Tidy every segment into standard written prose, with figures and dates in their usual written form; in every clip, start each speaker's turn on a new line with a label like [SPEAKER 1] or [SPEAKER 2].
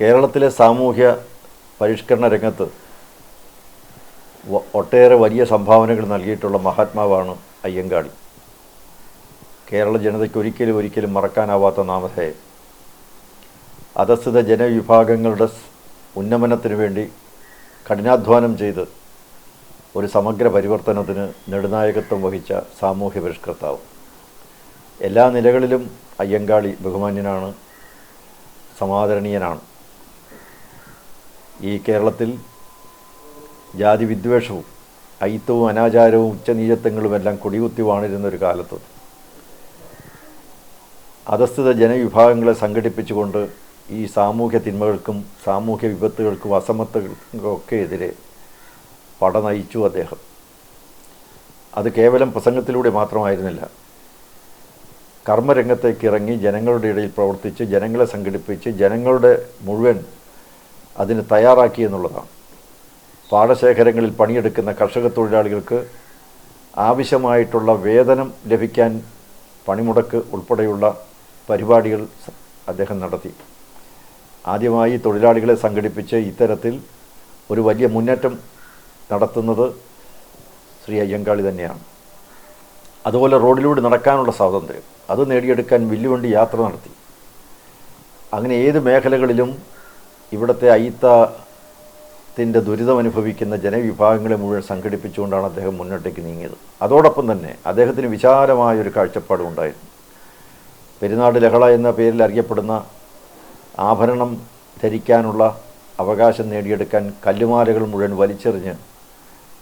[SPEAKER 1] കേരളത്തിലെ സാമൂഹ്യ പരിഷ്കരണ രംഗത്ത് ഒട്ടേറെ വലിയ സംഭാവനകൾ നൽകിയിട്ടുള്ള മഹാത്മാവാണ് അയ്യങ്കാളി. കേരള ജനതയ്ക്ക് ഒരിക്കലും മറക്കാനാവാത്ത നാമധേയം. അധസ്ഥിത ജനവിഭാഗങ്ങളുടെ ഉന്നമനത്തിനു വേണ്ടി കഠിനാധ്വാനം ചെയ്ത് ഒരു സമഗ്ര പരിവർത്തനത്തിന് നെടുനായകത്വം വഹിച്ച സാമൂഹ്യ പരിഷ്കർത്താവ്. എല്ലാ നിലകളിലും അയ്യങ്കാളി ബഹുമാന്യനാണ്, സമാദരണീയനാണ്. ഈ കേരളത്തിൽ ജാതി വിദ്വേഷവും അയിത്തവും അനാചാരവും ഉച്ചനീചത്വങ്ങളുമെല്ലാം കൊടികുത്തി വാണിരുന്നൊരു കാലത്ത് അധസ്ഥിത ജനവിഭാഗങ്ങളെ സംഘടിപ്പിച്ചുകൊണ്ട് ഈ സാമൂഹ്യ തിന്മകൾക്കും സാമൂഹ്യ വിപത്തുകൾക്കും അസമത്വങ്ങൾക്കൊക്കെ എതിരെ പട നയിച്ചു അദ്ദേഹം. അത് കേവലം പ്രസംഗത്തിലൂടെ മാത്രമായിരുന്നില്ല. കർമ്മരംഗത്തേക്ക് ഇറങ്ങി ജനങ്ങളുടെ ഇടയിൽ പ്രവർത്തിച്ച് ജനങ്ങളെ സംഘടിപ്പിച്ച് ജനങ്ങളുടെ മുഴുവൻ അതിന് തയ്യാറാക്കി എന്നുള്ളതാണ്. പാടശേഖരങ്ങളിൽ പണിയെടുക്കുന്ന കർഷക തൊഴിലാളികൾക്ക് ആവശ്യമായിട്ടുള്ള വേതനം ലഭിക്കാൻ പണിമുടക്ക് ഉൾപ്പെടെയുള്ള പരിപാടികൾ അദ്ദേഹം നടത്തി. ആദ്യമായി തൊഴിലാളികളെ സംഘടിപ്പിച്ച് ഇത്തരത്തിൽ ഒരു വലിയ മുന്നേറ്റം നടത്തുന്നത് ശ്രീ അയ്യങ്കാളി തന്നെയാണ്. അതുപോലെ റോഡിലൂടെ നടക്കാനുള്ള സ്വാതന്ത്ര്യം അത് നേടിയെടുക്കാൻ വില്ലുവണ്ടി യാത്ര നടത്തി. അങ്ങനെ ഏത് മേഖലകളിലും ഇവിടുത്തെ അയിത്തത്തിൻ്റെ ദുരിതമനുഭവിക്കുന്ന ജനവിഭാഗങ്ങളെ മുഴുവൻ സംഘടിപ്പിച്ചുകൊണ്ടാണ് അദ്ദേഹം മുന്നോട്ടേക്ക് നീങ്ങിയത്. അതോടൊപ്പം തന്നെ അദ്ദേഹത്തിന് വിശാലമായൊരു കാഴ്ചപ്പാടും ഉണ്ടായിരുന്നു. പെരുന്നാട് ലഹള എന്ന പേരിൽ അറിയപ്പെടുന്ന ആഭരണം ധരിക്കാനുള്ള അവകാശം നേടിയെടുക്കാൻ കല്ലുമാലകൾ മുഴുവൻ വലിച്ചെറിഞ്ഞ്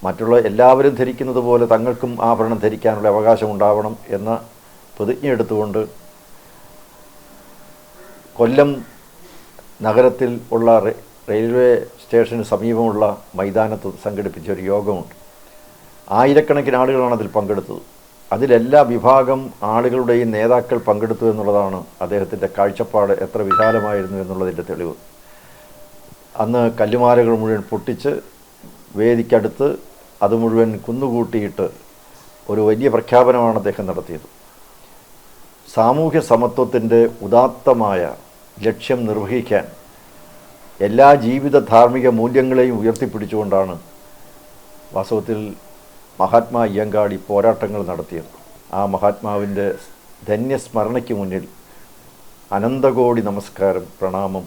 [SPEAKER 1] മറ്റുള്ള എല്ലാവരും ധരിക്കുന്നത് പോലെ തങ്ങൾക്കും ആഭരണം ധരിക്കാനുള്ള അവകാശം ഉണ്ടാവണം എന്ന പ്രതിജ്ഞ എടുത്തുകൊണ്ട് കൊല്ലം നഗരത്തിൽ ഉള്ള റെയിൽവേ സ്റ്റേഷന് സമീപമുള്ള മൈതാനത്ത് സംഘടിപ്പിച്ച ഒരു യോഗമുണ്ട്. ആയിരക്കണക്കിന് ആളുകളാണ് അതിൽ പങ്കെടുത്തത്. അതിലെല്ലാ വിഭാഗം ആളുകളുടെയും നേതാക്കൾ പങ്കെടുത്തു എന്നുള്ളതാണ് അദ്ദേഹത്തിൻ്റെ കാഴ്ചപ്പാട് എത്ര വിശാലമായിരുന്നു എന്നുള്ളതിൻ്റെ തെളിവ്. അന്ന് കല്ലുമാലകൾ മുഴുവൻ പൊട്ടിച്ച് വേദിക്കടുത്ത് അത് മുഴുവൻ കുന്നുകൂട്ടിയിട്ട് ഒരു വലിയ പ്രഖ്യാപനമാണ് അദ്ദേഹം നടത്തിയത്. സാമൂഹ്യ സമത്വത്തിൻ്റെ ഉദാത്തമായ ലക്ഷ്യം നിർവഹിക്കാൻ എല്ലാ ജീവിത ധാർമ്മിക മൂല്യങ്ങളെയും ഉയർത്തിപ്പിടിച്ചുകൊണ്ടാണ് വാസ്തവത്തിൽ മഹാത്മാ അയ്യങ്കാളി പോരാട്ടങ്ങൾ നടത്തിയത്. ആ മഹാത്മാവിൻ്റെ ധന്യസ്മരണയ്ക്ക് മുന്നിൽ അനന്തകോടി നമസ്കാരം, പ്രണാമം.